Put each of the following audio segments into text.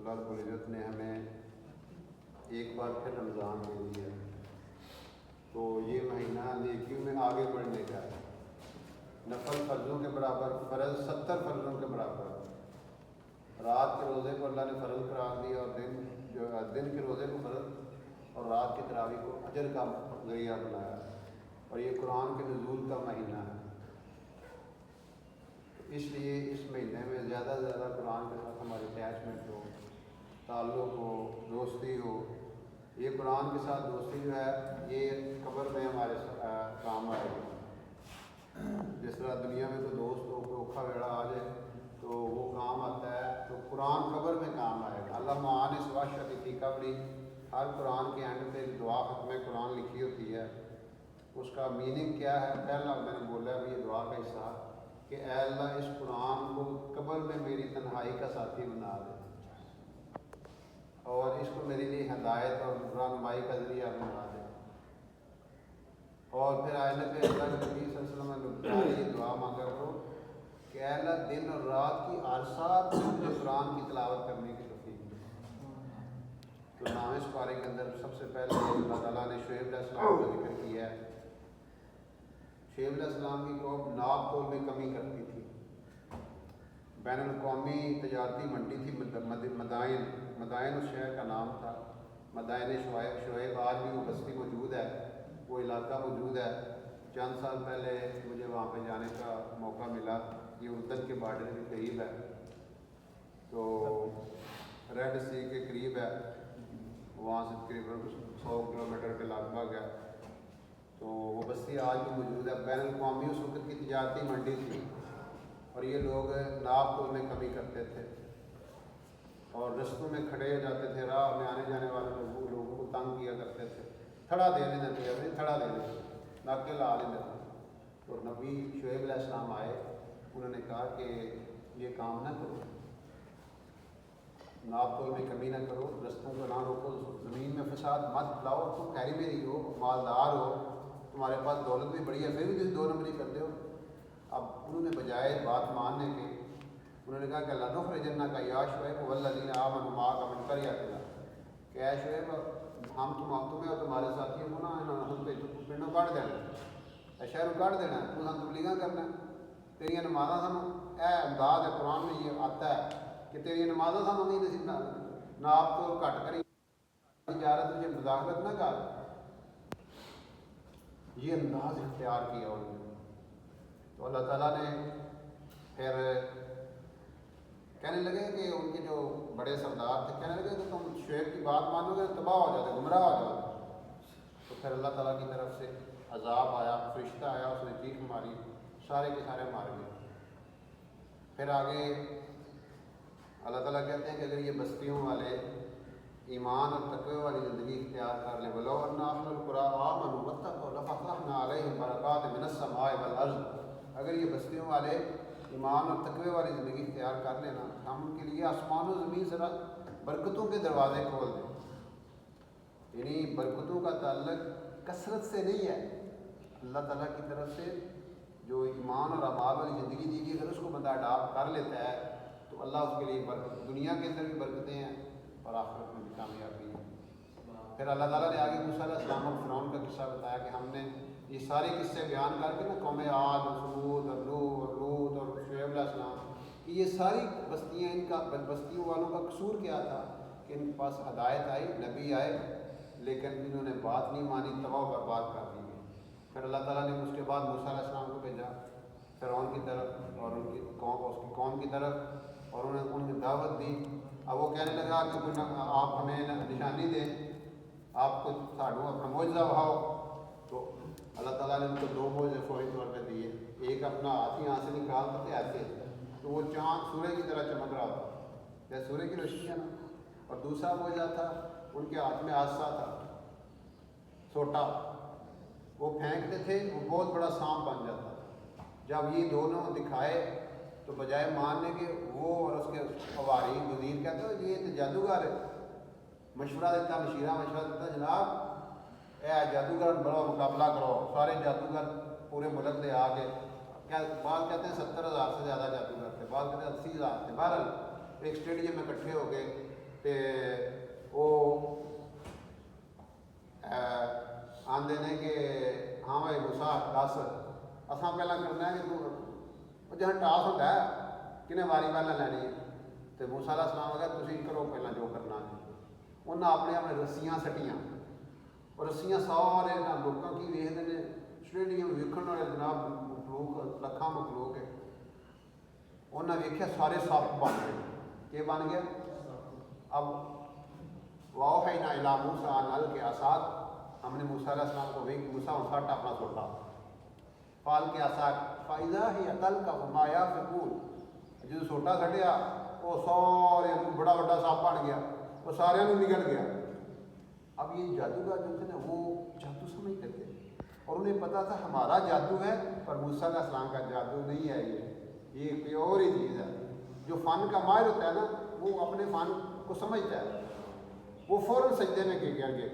اللہ رب العزت نے ہمیں ایک بار پھر رمضان دے دیا، تو یہ مہینہ نیکیوں میں آگے بڑھنے کا ہے۔ نفل فرضوں کے برابر، فرض 70 فرضوں کے برابر۔ رات کے روزے کو اللہ نے فرض قرار دیا، اور دن کے روزے کو فرض اور رات کی تراویح کو اجر کا ذریعہ بنایا، اور یہ قرآن کے نزول کا مہینہ ہے۔ اس لیے اس مہینے میں زیادہ سے زیادہ قرآن کے ساتھ ہماری اٹیچمنٹ ہو، تعلق ہو، دوستی ہو۔ یہ قرآن کے ساتھ دوستی جو ہے یہ قبر میں ہمارے کام آئے گی۔ جس طرح دنیا میں کوئی دوست ہو، کوئی اوکھا ویڑا آ جائے تو وہ کام آتا ہے، تو قرآن قبر میں کام آئے گا۔ اللہ معان سواشتی فی قبری، ہر قرآن کے اینڈ پہ دعا ختم قرآن لکھی ہوتی ہے۔ اس کا میننگ کیا ہے؟ پہلا میں نے بولا ابھی یہ دعا کا حصہ کہ اے اللہ اس قرآن کو قبر میں میری تنہائی کا ساتھی بنا دے، اور اس کو میرے لیے ہدایت اور رہنمائی کا ذریعہ بنا دے۔ اور پھر آئندہ پہ اللہ کے نبی صلی اللہ علیہ وسلم نے یہ دعا مانگا کرو کہ اے اللہ دن اور رات کی ہر سات مجھے قرآن کی تلاوت کرنے کی توفیق دے۔ تو نام اس پارے کے اندر سب سے پہلے اللہ تعالیٰ نے شعیب علیہ السلام کا ذکر کیا ہے۔ شعیب علیہ السلام کی قوم ناب تول میں کمی کرتی تھی۔ بین الاقوامی تجارتی منڈی تھی مدائن اس شہر کا نام تھا، مدائن شعیب۔ آج بھی وہ بستی موجود ہے، وہ علاقہ موجود ہے۔ چند سال پہلے مجھے وہاں پہ جانے کا موقع ملا۔ یہ اردن کے بارڈر کے قریب ہے، تو ریڈ سی کے قریب ہے، وہاں سے تقریباً 100 کلومیٹر کے لگ بھگ ہے۔ تو وہ بستی آج بھی موجود ہے۔ بین الاقوامی اس وقت کی تجارتی منڈی تھی، اور یہ لوگ ناب تول میں کمی کرتے تھے، اور رستوں میں کھڑے ہو جاتے تھے، راہ میں آنے جانے والے لوگوں کو تنگ کیا کرتے تھے۔ تھڑا دینے دیتے ہیں، تھڑا دینے ناکے لا نہیں دیتے۔ تو نبی شعیب علیہ السلام آئے، انہوں نے کہا کہ یہ کام نہ کرو، ناب تول میں کمی نہ کرو، رستوں کو نہ روکو، زمین میں فساد مت لاؤ۔ تم خیری میری ہو، مالدار ہو، تمہارے پاس دولت بھی بڑی ہے، پھر بھی تم 2 نمبری کرتے ہو۔ اب انہوں نے بجائے بات ماننے کے، انہوں نے کہا کہ اللہ نخرجنہ کا یا شعیب والذین آمنوا معک من قریتنا، کہ اے شعیب ہم تمہیں اور تمہارے ساتھیوں کو نا ہم پہ پنڈوں کاٹ دینا، شہروں کاٹ دینا، تو ہم تبلیغاں کرنا، تیریاں نمازاں سانوں اے انداز ہے قرآن میں یہ آتا ہے کہ تیریاں نمازاں سانوں نہیں نصیب نہ آپ کو گھٹ کری تجارت مجھے مداخلت نہ کر۔ یہ انداز اختیار کیا انہوں نے۔ تو اللہ تعالیٰ نے پھر کہنے لگے کہ ان کے جو بڑے سردار تھے کہنے لگے کہ تم شعیب کی بات مانو گے تباہ ہو جاتے، گمراہ ہو جاتے۔ تو پھر اللہ تعالیٰ کی طرف سے عذاب آیا، فرشتہ آیا، اس نے چیخ ماری، سارے کے سارے مار گئے۔ پھر آگے اللہ تعالیٰ کہتے ہیں کہ اگر یہ بستیوں والے ایمان اور تقوی والی زندگی اختیار کر لیں، وَلَوْ أَنَّ أَهْلَ الْقُرَىٰ آمَنُوا وَاتَّقَوْا لَفَتَحْنَا عَلَيْهِمْ بَرَكَاتٍ مِّنَ السَّمَاءِ وَالْأَرْضِ، اگر یہ بستیوں والے ایمان اور تقوی والی زندگی اختیار کر لینا، ہم ان کے لیے آسمان و زمین سے برکتوں کے دروازے کھول دیں۔ یعنی برکتوں کا تعلق کثرت سے نہیں ہے، اللہ تعالیٰ کی طرف سے جو ایمان اور اعمال والی زندگی دی گئی، اگر اس کو بندہ اڈاپٹ کر لیتا ہے تو اللہ اس کے لیے برکت، دنیا کے اندر بھی برکتیں ہیں اور آخرت میں بھی کامیابی ہے۔ پھر اللہ تعالیٰ نے آگے موسیٰ علیہ السلام اور فرعون کا قصہ بتایا کہ ہم نے یہ سارے قصے بیان کر کے نا قوم عاد اور ثمود اور لوط اور شعیب علیہ السلام کہ یہ ساری بستیاں، ان کا بستیوں والوں کا قصور کیا تھا کہ ان کے پاس ہدایت آئی، نبی آئے، لیکن انہوں نے بات نہیں مانی، تباہ و برباد کر دی گئی۔ پھر اللہ تعالیٰ نے اس کے بعد موسیٰ علیہ السلام کو بھیجا فرعون کی طرف اور ان کی قوم کی طرف، اور انہوں نے دعوت دی۔ اب وہ کہنے لگا کہ آپ ہمیں نشانی دیں، آپ کو ساڑھوں اپنا معجزہ بہاؤ۔ تو اللہ تعالیٰ نے ان کو 2 معجزے فوری طور پہ دیے، ایک اپنا ہاتھ ہی یہاں سے نکالتا تھے ایسے، تو وہ چاند سورج کی طرح چمک رہا تھا جیسے سورج کی روشنی ہے نا، اور دوسرا معجزہ تھا ان کے ہاتھ میں عصا تھا، سوٹا، وہ پھینکتے تھے، وہ بہت بڑا سانپ بن جاتا تھا۔ جب یہ دونوں دکھائے تو بجائے ماننے کے وہ اور اس کے حواری وزیر کہتے ہیں یہ تو جادوگر ہے، مشورہ دیتا، مشورہ دیتا جناب اے جادوگر بڑا مقابلہ کرو، سارے جادوگر پورے ملک سے آ کے، بعض کہتے ہیں 70,000 سے زیادہ جادوگر تھے، بعض کہتے ہیں 80,000 تھے، بہرحال ایک اسٹیڈیم میں اکٹھے ہو گئے تو وہ آتے ہیں کہ ہاں بھائی موسیٰ دس اصل پہلے کرنا ہے کہ جہاں ٹاس ہوتا ہے کنے واری پہلے لینی ہے تو موسیٰ علیہ السلام اگر تھی کرو پہلے جو کرنا ہے انہیں اپنے اپنے رسیاں سٹیاں اور رسیاں سارے لوگوں کی ویکتے ہیں اسٹیڈیم ویکن والے جناب مخلوق لکھاں مخلوق ہے انہیں ویکیا سارے سپ بن گئے کہ بن گیا اب واؤ ہے نا الا موسیٰ نل کے آساد ہم نے موسیٰ علیہ السلام کو وہی موسیٰ سٹ اپنا چھوٹا پال کے آساد فائدہ ہی عقل کا ہمایا فکول جو چھوٹا کھٹیا وہ سارے بڑا بڑا سپ بن گیا وہ سارے نکل گیا اب یہ جادوگر جو تھے نا وہ جادو سمجھتے تھے اور انہیں پتا تھا ہمارا جادو ہے پر موسیٰ علیہ السلام کا جادو نہیں ہے یہ کوئی اور ہی چیز ہے جو فن کا ماہر ہوتا ہے نا وہ اپنے فن کو سمجھتا ہے وہ فوراً سجدے میں گر گئے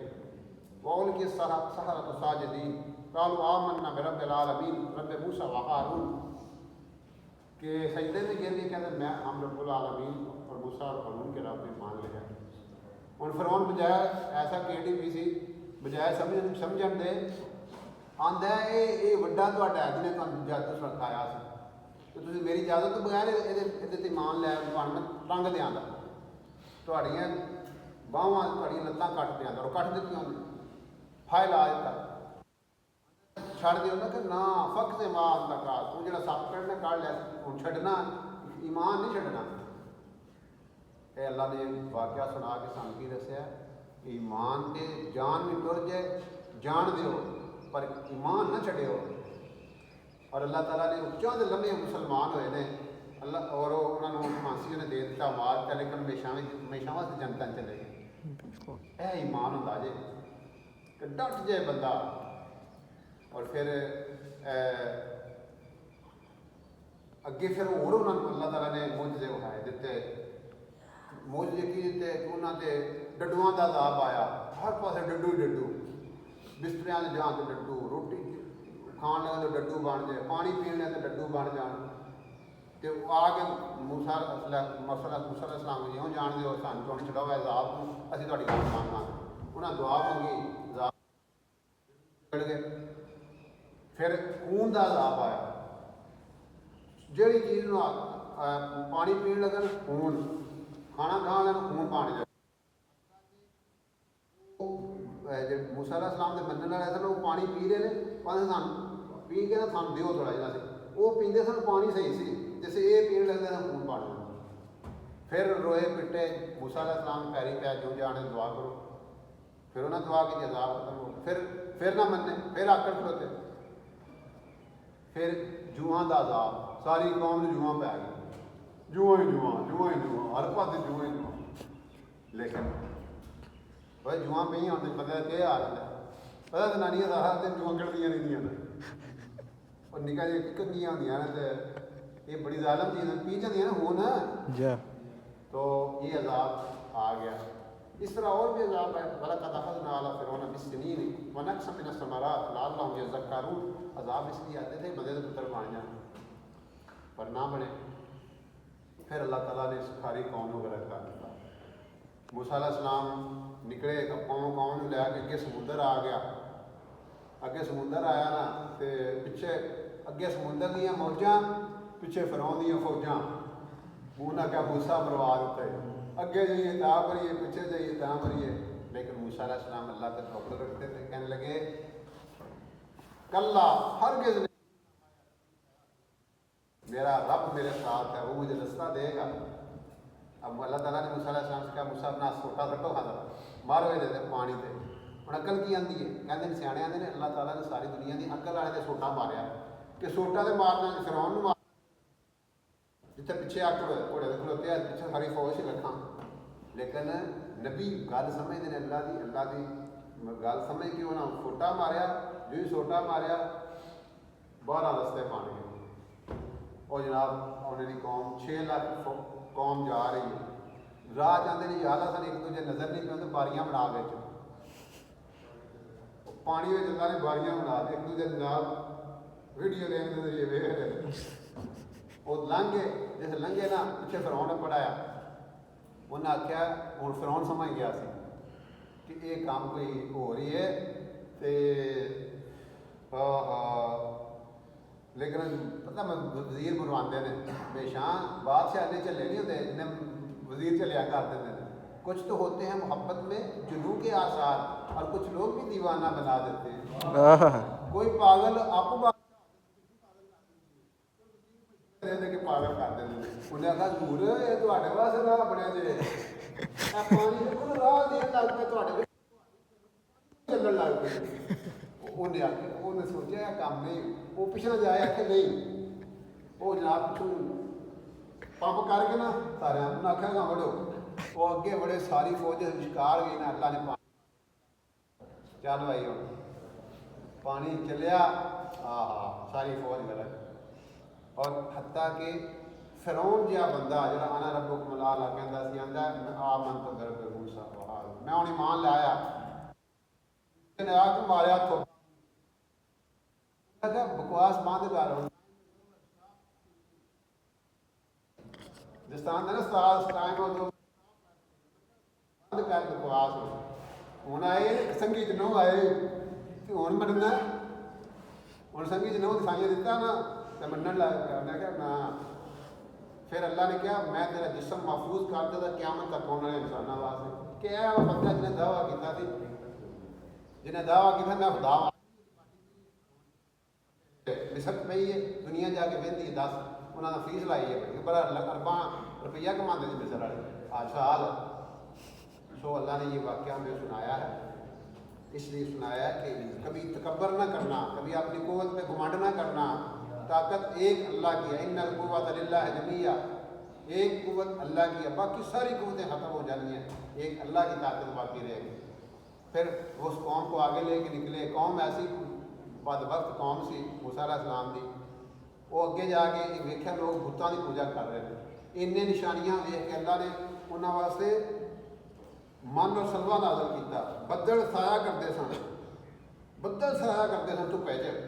وَأُلْقِيَ کی السَّحَرَةُ سَاجِدِينَ قَالُوا آمَنَّا بِرَبِّ الْعَالَمِينَ رَبِّ مُوسَىٰ وَهَارُونَ کہ سجدے میں گر گئے کہتے ہیں ہم رب العالمین اور موسیٰ اور ہارون کے رب میں مان لیا ہوں فرعون بجائے ایسا کیٹی پی سی بجائے سمجھن دے آندا ہے یہ وڈا تہاڈا ہے جنہیں تمہیں جادو سکھایا سی تو تسی میری اجازت تو بغیر یہ مان لیا رنگ دیا تہاڈیاں باہواں تہاڈیاں لتاں کٹ دیا اور کٹ دیتی انہیں فائل آ دیتا چھڑ دیو نا کہ نا فق سے ماں تک تو جڑا سپ کڑنا کڑ لیا ہوں چھڈنا ایمان نہیں چھڈنا اے اللہ نے واقعہ سنا کے سان کی دسیا ایمان تے جان بھی ٹر جائے جان دیو پر ایمان نہ چھڈیو اور اللہ تعالیٰ نے اچھا دے لمحے مسلمان ہوئے نے اللہ اور انہوں نے پھانسی نے دے دتا مار کے لیکن ہمیشہ واسطے جنتا چلے گئے اے ایمان ہوتا جے کہ ڈٹ جائے بندہ اور پھر اگے پھر اور انہوں نے اللہ تعالیٰ نے معجزے وکھائے دیتے معجزے کی دیتے کہ انہوں نے ڈڈواں دا عذاب آیا ہر پاسے ڈڈو ہی ڈڈو بستریاں دے جان تے ڈڈو روٹی کھان لگے تو ڈڈو بن جائے پانی پینے تو ڈڈو بن جان تو آ کے موسیٰ علیہ السلام کو یوں جان دے سان تو چھڑاؤ عذاب کو اسی تہاڈی گل ماننا انہاں دعا منگی عذاب چڑھ گئے پھر خون دا عذاب آیا جہی چیز پانی پین لگا خون کھانا کھان لگا خون پانی جائے موسیٰ علیہ السلام کے منن والے سن وہ پانی پی رہے ہیں پانی سان پی کے نا سان دیو تھوڑا جہاں سے وہ پیندے سن پانی صحیح سی جیسے یہ پین لگتے ہیں خون پانی پھر روئے پٹے موسیٰ علیہ السلام پیری پیا جو جانے دعا کرو پھر انہیں دعا کی عذاب ختم ہو پھر نہ مننے پھر آکڑ کھلوتے پھر جوہاں دا عذاب ساری قوم نے جوہاں پہ گئی جوہاں ہی جوہاں ہر پاسے جوہاں ہی جوہاں لیکن بھائی جوہاں پہ ہی ہوتے پتہ کیا آ رہا ہے پتہ زنانیاں سارا دن جوہاں کڑدیاں رہندیاں اور نکاح جی کنگیاں ہوندیاں نا یہ بڑی ظالم چیز ہے پی جاندیاں نا ہون تو یہ عذاب آ گیا اس طرح اور بھی عذاب ہے وَلَقَدْ أَخَذْنَا آلَ فِرْعَوْنَ بِالسِّنِينِ وَنَقْصٍ مِّنَ الثَّمَرَاتِ لَعَلَّهُمْ يَذَّكَّرُونَ عذاب اس لیے آتے تھے مدد تو طرف آ جائیں پر نہ بڑھے پھر اللہ تعالیٰ نے ساری قوم کو غرق کر دیا موسیٰ علیہ السلام نکلے قوم لے کے اگے سمندر آ گیا اگے سمندر آیا نا تو پچھے اگے سمندر دیا موجاں پیچھے فرعون دیا فوجاں منہ نہ کیا موسیٰ مروا دیتا ہے اگے جائیے تا بھریے پیچھے جائیے تا بھریے لیکن موسیٰ علیہ السلام اللہ کا توکل رکھتے تھے کہنے لگے کلا ہرگز نہیں میرا رب میرے ساتھ ہے وہ مجھے رستہ دے گا اب اللہ تعالیٰ نے موسیٰ علیہ السلام سے کہا موسیٰ اپنا سوٹا سٹو کھانا مارو یہ دے پانی تے ہوں عقل کی آتی ہے کہتے ہیں سیانے آتے ہیں اللہ تعالیٰ نے ساری دنیا کی عقل والے نے سوٹا ماریا کہ سوٹا تو مارنا فرعون مار جتنے پیچھے آ کے گھوڑے کھلوتے ہیں پیچھے ساری فوج سے رکھا لیکن نبی گل سمجھتے ہیں اللہ کی گل سمجھ کے انہیں سوٹا ماریا جو ہی سوٹا ماریا 12 رستے بن گئے اور جناب انہوں نے قوم 6 لاکھ قوم جا رہی ہے راہ چاہتے ہیں یاد سن ایک دوجے نظر نہیں پہ باریاں بنا بچ پانی میں اللہ نے باریاں بنا دی ایک دوجے جناب ویڈیو گیم کے ذریعے ویکھ رہے وہ لنگے جیسے لنگے نا پیچھے فرعون نے پڑھایا انہیں آخیا ہوں فرعون سمجھ گیا سی کہ یہ کام کوئی ہو رہی ہے لیکن پتہ میں وزیر بنواتے ہیں بے شان بادشاہ نے چلے نہیں ہوتے جنہیں وزیر چلیا کرتے ہیں. کچھ تو ہوتے ہیں محبت میں جنوں کے آثار اور کچھ لوگ بھی دیوانہ بنا دیتے ہیں. کوئی پاگل آپ کو پاگل کر دیں انہیں آخا دور یہ تے واسطے راہ بنیا جی پانی بالکل راہ دین لگ پہ چلن لگ پے. انہیں آخیا انہیں سوچا یہ کام نہیں وہ پچھنا جایا کہ نہیں وہ جناب پچھوں پمپ کر کے نا سارے انہیں آخیا گا بڑھو وہ اگے بڑے ساری فوج شکار گئی نا اللہ نے پانی چل بھائی ہوں پانی چلیا ساری فوج غرق. اور حتیٰ کہ فرعون جہا بندہ جا انا ربکم الاعلی کہندا سی آندا آمنت برب موسیٰ وہارون میں ہوں ایمان لایا نے آ کے ماریا تو بکواس بند کر جس طرح نا استاد ٹائم بند کر بکواس ہوں آئے سنگی جنوں آئے ہوں مننا ہوں سنگی جنوں دسائیاں دیتا نا تو منن لگ گیا. میں کہا نا پھر اللہ نے کہا میں تیرا جسم محفوظ کر دے قیامت تک آنے والے انسانوں واسطے. کہ وہ بندہ جنہیں دعویٰ کیا تھی جنہیں دعویٰ کیا میں خدا مسک پی ہے دنیا جا کے بہتی 10 انہوں نے فیس لائی ہے بڑی بڑا ارباں روپیہ کماتے تھے مصر والے آج سو اللہ نے یہ واقعہ ہمیں سنایا ہے اس لیے سنایا کہ کبھی تکبر نہ کرنا کبھی اپنی قوت پہ گھمنڈ نہ کرنا. طاقت ایک اللہ کی ہے ان القوۃ للہ جمیعا ایک قوت اللہ کی ہے باقی ساری قوتیں ختم ہو جانی ہیں ایک اللہ کی طاقت باقی رہے گی. پھر اس قوم کو آگے لے کے نکلے قوم ایسی بدبخت قوم سی موسیٰ علیہ السلام دی وہ اگے جا کے ویکھیا لوگ بتاں کی پوجا کر رہے ہیں انہیں نشانیاں ویکھ کے اللہ نے انہوں واسطے من اور سلوا نازل کیتا. بدل سایہ کرتے سن تو پہ جائے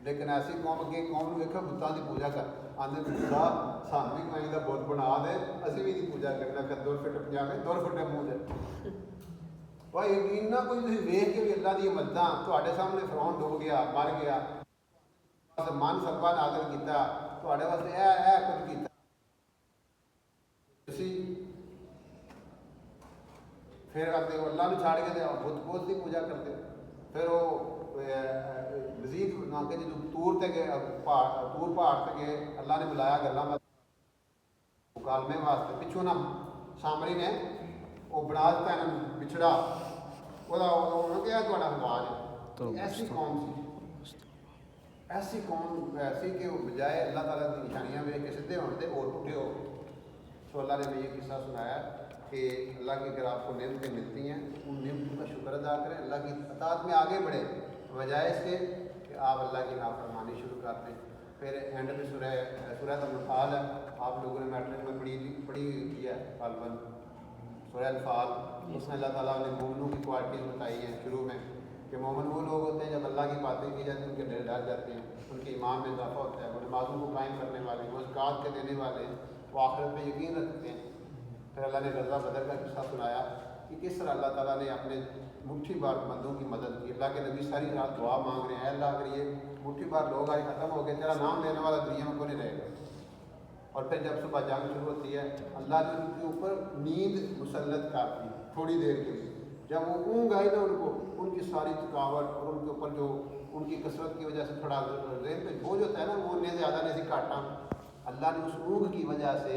لیکن ایسی قوم اگے قوم نے ویکھا بتاں کی پوجا کر آدھے خدا سانوں بھی کوئی کا بت بنا دے اسی بھی دی پوجا کرنا کہ 2 فٹ 50 2 فٹ منہ جائے. بھائی یقین نہ کوئی تھی ویخ کے بھی اللہ دی مدداں تواڈے سامنے فرعون ڈوب گیا مر گیا من سلوا نازل کیتا تواڈے واسطے اے کچھ کیتا تسی پھر آتے اللہ نے چھاڑ کے بت بت کی پوجا کرتے. پھر وہ مزید نہ کہ جب تور تے گئے تور پہاڑ تے گئے اللہ نے بلایا گلاں مکالمے واسطے پچھوں نہ سامری نے وہ بنا دیتا ہے بچھڑا وہ کیا تھوڑا انداز ایسی قوم ایسی کہ وہ بجائے اللہ تعالیٰ کی نشانیاں ویکھ کے سدھے ہونے تھے اور پٹھے ہو. تو اللہ نے بھی یہ قصہ سنایا کہ اللہ کی اگر آپ کو نعمتیں ملتی ہیں ان نعمتوں کا شکر ادا کریں اللہ کی اطاعت میں آگے بڑھیں بجائے اس کے کہ آپ اللہ کی نافرمانی شروع کر دیں. پھر اینڈ میں سورہ الانفال ہے آپ لوگوں نے میٹرک میں پڑھی کی ہے غالباً سورہ الانفال. اس میں اللہ تعالیٰ نے مومنوں کی کوالٹیز بتائی ہیں شروع میں کہ مومن وہ لوگ ہوتے ہیں جب اللہ کی باتیں کی جاتی ہیں ان کے ڈر جاتے ہیں ان کے ایمان میں اضافہ ہوتا ہے وہ نمازوں کو قائم کرنے والے وہ زکوٰۃ کے دینے والے وہ آخرت پہ یقین رکھتے ہیں. پھر اللہ نے غزوہ بدر کا قصہ سنایا کہ کس طرح اللہ تعالیٰ نے اپنے مٹھی بار بندوں کی مدد کی. اللہ کے نبی ساری رات دعا مانگ رہے ہیں اللہ اگر یہ مٹھی بار لوگ آج ختم ہو گئے تیرا نام لینے والا دنیا میں کوئی نہیں رہے گا. اور پھر جب صبح جنگ شروع ہوتی ہے اللہ نے ان کے اوپر نیند مسلط کرتی تھوڑی دیر کے لیے. جب وہ اونگ آئی نا ان کو ان کی ساری تھکاوٹ اور ان کے اوپر جو ان کی کثرت کی وجہ سے تھوڑا ذہن پہ بوجھ ہوتا ہے نا وہ نے زیادہ نہیں سی کاٹا اللہ نے اس اونگ کی وجہ سے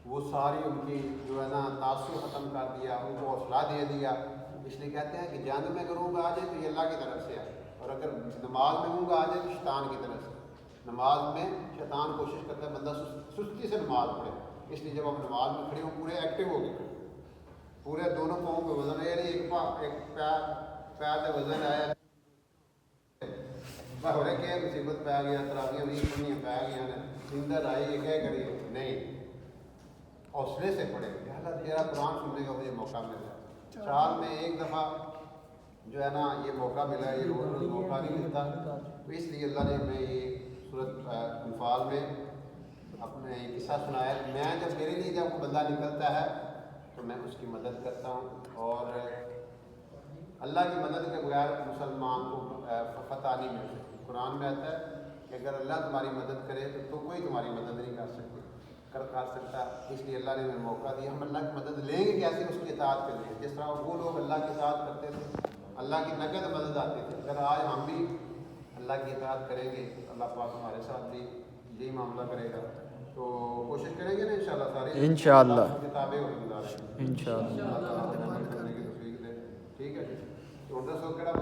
وہ ساری ان کی جو ہے نا تاثر ختم کر دیا ان کو حوصلہ دے دیا. اس لیے کہتے ہیں کہ جنگ میں اگر اونگ آ جائے تو یہ اللہ کی طرف سے ہے اور اگر نماز میں اونگ آ جائے تو شیطان کی طرف سے. نماز میں شیطان کوشش کرتا ہے بندہ سستی سے نماز پڑھے. اس لیے جب ہم نماز میں کھڑے ہوں پورے ایکٹیو ہو گئے پورے دونوں پاؤں پہ وزن ہے ایک پیر سے وزن آیا ہورے کہ مصیبت پی گیا تراویاں 20 پڑھنیاں پی گئی ہیں نیندر آئی ہے کیا کریے نہیں حوصلے سے پڑھے. اللہ تیرا قرآن سننے کا مجھے موقع ملا سال میں ایک دفعہ جو ہے نا یہ موقع ملا یہ روز موقع نہیں ملتا. تو اس لیے اللہ نے ہمیں یہ سورۃ انفال میں اپنے ایک قصہ سنایا کہ میں جب میرے لیے جب کوئی بندہ نکلتا ہے تو میں اس کی مدد کرتا ہوں، اور اللہ کی مدد کے بغیر مسلمان کو فتح نہیں مل سکتی۔ قرآن میں آتا ہے کہ اگر اللہ تمہاری مدد کرے تو کوئی تمہاری مدد نہیں کر سکتا۔ اس لیے اللہ نے ہمیں موقع دیا، ہم اللہ کی مدد لیں گے کیسے؟ اس کی اطاعت کے لیے، جس طرح وہ لوگ اللہ کی اطاعت کرتے تھے، اللہ کی نقد مدد آتی تھی۔ اگر آج ہم بھی اللہ کی اطاعت کریں گے تو اللہ پاک ہمارے ساتھ بھی یہی معاملہ کرے گا۔ تو کوشش کریں گے نا انشاءاللہ ساری انشاءاللہ کتابیں اور گزاریں گے انشاءاللہ۔ اللہ تعالیٰ ہمیں عمل کرنے کی توفیق دے۔ ٹھیک ہے جی، تو 10 کہڑا